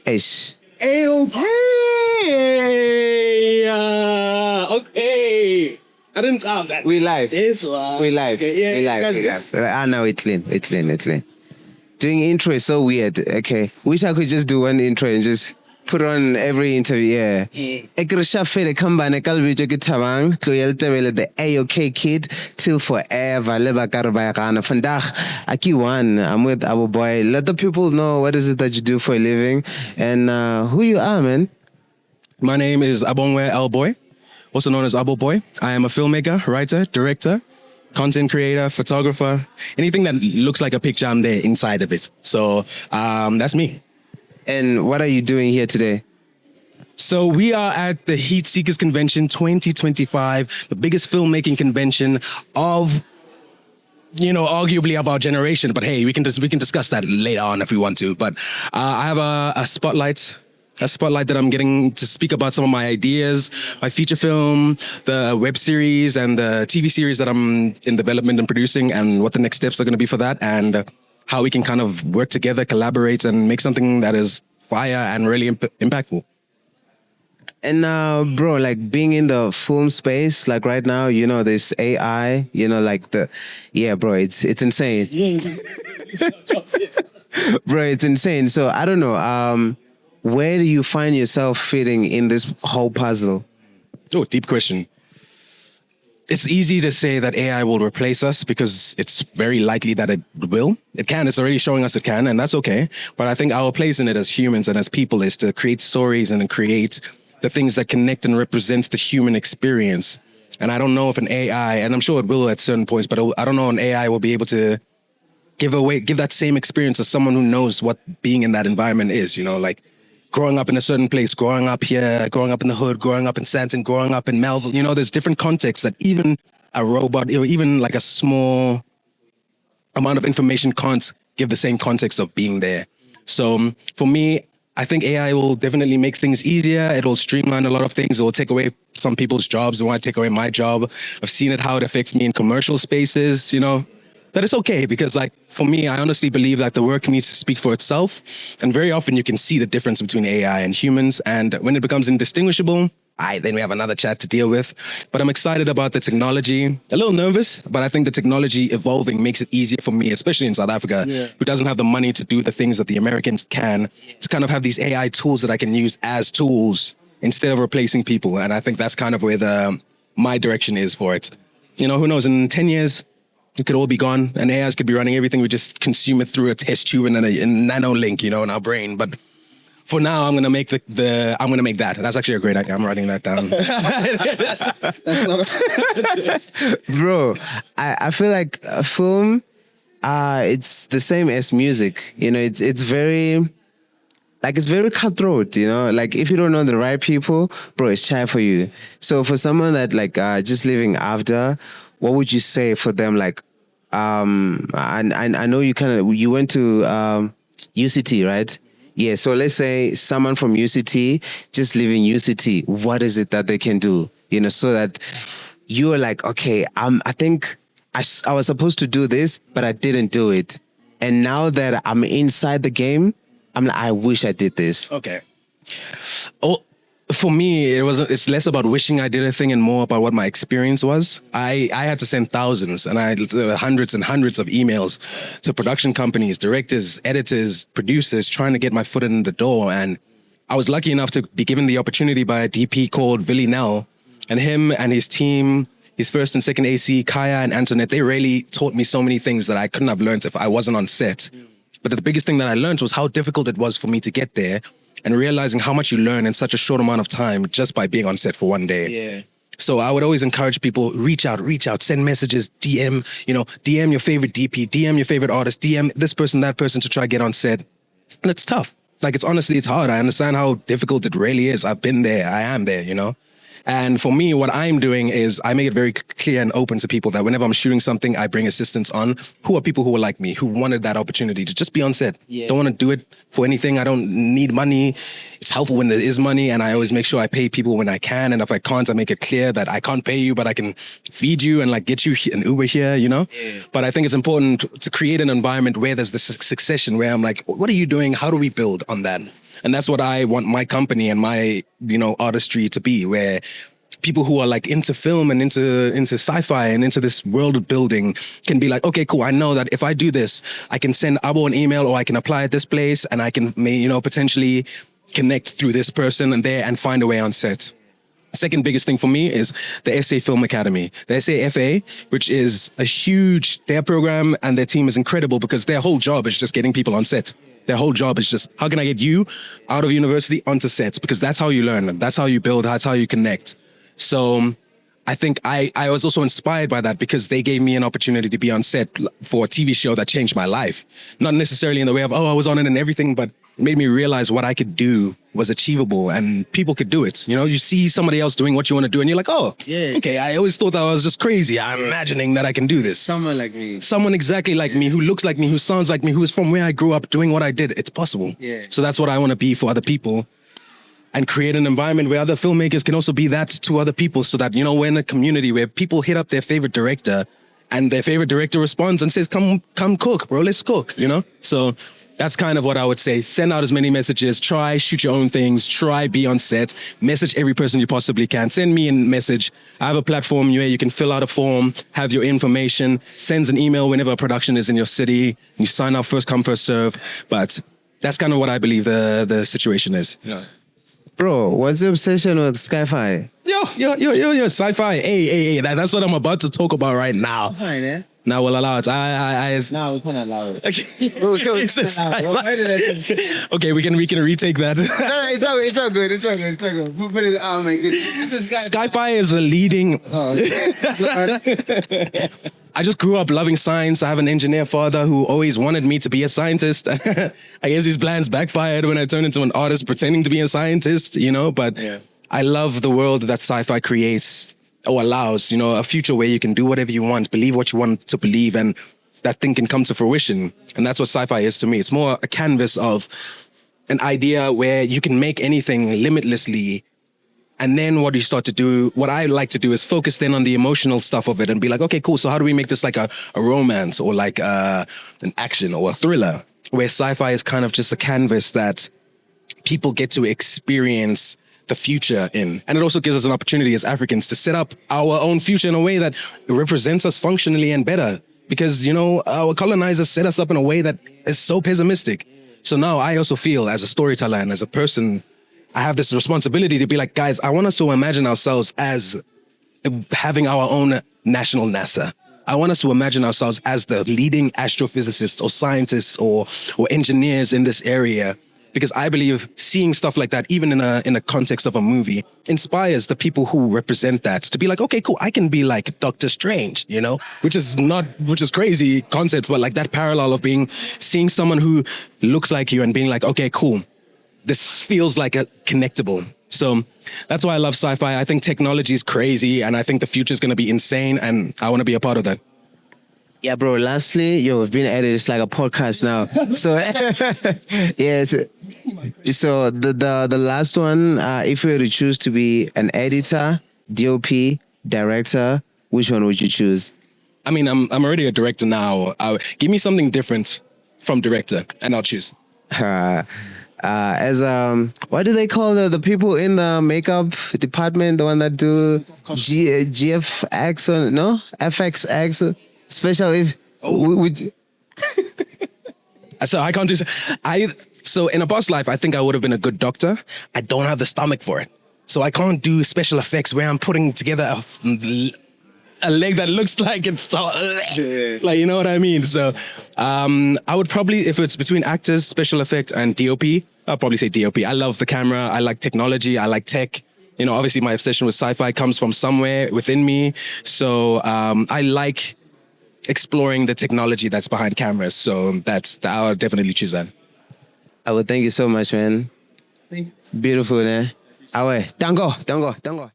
Ish. Okay. I didn't sound that. We live. It's live. We live. Okay, yeah, we live. that's We good. live. I know it's clean. It's clean. It's clean. Doing intro is so weird. Okay. Wish I could just do one intro and just put on every interview. Yeah. Ekrisha fele kambane kalbijo kitabang tloyeltebele the AOK kid till forever. Leba karbayakana. Vandaag aki one. I'm with AboBooi. Let the people know what is it that you do for a living and who you are, man. My name is AboBooi, also known as AboBooi. I am a filmmaker, writer, director, content creator, photographer. Anything that looks like a picture, I'm there inside of it. So that's me. And what are you doing here today? So we are at the Heat Seekers Convention 2025, the biggest filmmaking convention of, arguably of our generation. But hey, we can discuss that later on if we want to. But I have a spotlight that I'm getting to speak about some of my ideas, my feature film, the web series and the TV series that I'm in development and producing, and what the next steps are going to be for that, and how we can kind of work together, collaborate, and make something that is fire and really impactful. And bro, like being in the film space, like right now, this AI, bro, it's insane. Bro, it's insane. So I don't know, where do you find yourself fitting in this whole puzzle? Oh, deep question. It's easy to say that AI will replace us because it's very likely that it will. It can. It's already showing us it can, and that's okay. But I think our place in it as humans and as people is to create stories and create the things that connect and represent the human experience. And I don't know if an AI, and I'm sure it will at certain points, but I don't know an AI will be able to give that same experience as someone who knows what being in that environment is, like growing up in a certain place, growing up here, growing up in the hood, growing up in Santon, growing up in Melville. There's different contexts that even a robot, or even like a small amount of information can't give the same context of being there. So for me, I think AI will definitely make things easier. It will streamline a lot of things. It will take away some people's jobs. It won't take away my job. I've seen it, how it affects me in commercial spaces, But it's okay because, for me, I honestly believe that the work needs to speak for itself. And very often you can see the difference between AI and humans. And when it becomes indistinguishable, then we have another chat to deal with. But I'm excited about the technology. A little nervous, but I think the technology evolving makes it easier for me, especially in South Africa, who doesn't have the money to do the things that the Americans can, to kind of have these AI tools that I can use as tools instead of replacing people. And I think that's kind of where my direction is for it. Who knows, in 10 years, it could all be gone, and AIs could be running everything. We just consume it through a test tube and then a nano link, in our brain. But for now, I'm gonna make I'm gonna make that. That's actually a great idea. I'm writing that down. Bro, I feel like a film, it's the same as music. It's very, it's very cutthroat. Like if you don't know the right people, bro, it's shy for you. So for someone that just living after, what would you say for them? I know you went to UCT, right? Yeah. So let's say someone from UCT just leaving UCT. What is it that they can do? So that you're like, okay, I think I was supposed to do this, but I didn't do it. And now that I'm inside the game, I'm like, I wish I did this. Okay. Oh. For me, it's less about wishing I did a thing and more about what my experience was. I had to send thousands and hundreds and hundreds of emails to production companies, directors, editors, producers, trying to get my foot in the door. And I was lucky enough to be given the opportunity by a DP called Willie Nell, and him and his team, his first and second AC, Kaya and Antoinette, they really taught me so many things that I couldn't have learned if I wasn't on set. But the biggest thing that I learned was how difficult it was for me to get there, and realizing how much you learn in such a short amount of time just by being on set for one day. Yeah. So I would always encourage people, reach out, send messages, DM your favorite DP, DM your favorite artist, DM this person, that person to try to get on set. And it's tough. It's hard. I understand how difficult it really is. I've been there. I am there, And for me, what I'm doing is I make it very clear and open to people that whenever I'm shooting something, I bring assistants on who are people who are like me, who wanted that opportunity to just be on set. Yeah. Don't want to do it for anything. I don't need money. It's helpful when there is money, and I always make sure I pay people when I can. And if I can't, I make it clear that I can't pay you, but I can feed you and get you an Uber here, Yeah. But I think it's important to create an environment where there's this succession where I'm like, what are you doing? How do we build on that? And that's what I want my company and my, artistry to be, where people who are like into film and into sci-fi and into this world building can be like, okay, cool. I know that if I do this, I can send Abo an email, or I can apply at this place, and I can, potentially connect through this person and there and find a way on set. Second biggest thing for me is the SA Film Academy, the SA FA, which is their program and their team is incredible because their whole job is just getting people on set. Their whole job is just, how can I get you out of university onto sets? Because that's how you learn. That's how you build. That's how you connect. So I think I was also inspired by that because they gave me an opportunity to be on set for a TV show that changed my life. Not necessarily in the way of, I was on it and everything, but it made me realize what I could do was achievable and people could do it. You see somebody else doing what you want to do and you're like, okay, I always thought that I was just crazy. I'm imagining that I can do this. Someone like me. Someone exactly like me, who looks like me, who sounds like me, who is from where I grew up doing what I did. It's possible. Yeah. So that's what I want to be for other people. And create an environment where other filmmakers can also be that to other people, so that, we're in a community where people hit up their favorite director and their favorite director responds and says, come cook, bro, let's cook, So that's kind of what I would say. Send out as many messages, try, shoot your own things, try, be on set, message every person you possibly can. Send me a message. I have a platform where you can fill out a form, have your information, sends an email whenever a production is in your city. You sign up, first come, first serve. But that's kind of what I believe the situation is. Yeah. Bro, what's the obsession with Sci-Fi? Yo, Sci-Fi. Hey, that's what I'm about to talk about right now. Fine, eh? Now we'll allow it. No, we can't allow it. Okay, we can retake that. No, it's all good. We'll put it. Oh my goodness, Sci-Fi is the leading. I just grew up loving science. I have an engineer father who always wanted me to be a scientist. I guess his plans backfired when I turned into an artist pretending to be a scientist, But yeah. I love the world that sci-fi creates or allows, a future where you can do whatever you want, believe what you want to believe, and that thing can come to fruition. And that's what sci-fi is to me. It's more a canvas of an idea where you can make anything limitlessly. And then what I like to do is focus then on the emotional stuff of it and be like, okay, cool. So how do we make this like a romance or like an action or a thriller, where sci-fi is kind of just a canvas that people get to experience the future in. And it also gives us an opportunity as Africans to set up our own future in a way that represents us functionally and better. Because, our colonizers set us up in a way that is so pessimistic. So now I also feel as a storyteller and as a person, I have this responsibility to be like, guys, I want us to imagine ourselves as having our own national NASA. I want us to imagine ourselves as the leading astrophysicists or scientists or engineers in this area. Because I believe seeing stuff like that, even in a context of a movie, inspires the people who represent that to be like, okay, cool, I can be like Doctor Strange, which is crazy concept, but like that parallel of seeing someone who looks like you and being like, okay, cool, this feels like a connectable. So that's why I love sci-fi. I think technology is crazy, and I think the future is going to be insane, and I want to be a part of that. Yeah, bro. Lastly, we've been at it. It's like a podcast now. So, yes. So the last one, if you were to choose to be an editor, DOP, director, which one would you choose? I mean, I'm already a director now. Give me something different from director, and I'll choose. As what do they call the people in the makeup department? The one that do GFX or no FXX? Especially if So I can't do so in a past life, I think I would have been a good doctor. I don't have the stomach for it. So I can't do special effects where I'm putting together a leg that looks like it's so, like, you know what I mean? So I would probably, if it's between actors, special effects, and DOP, I'll probably say DOP. I love the camera. I like technology. I like tech. Obviously my obsession with sci-fi comes from somewhere within me. So I like exploring the technology that's behind cameras. So I'll definitely choose that. I would thank you so much, man. Beautiful, man. Awe, dango.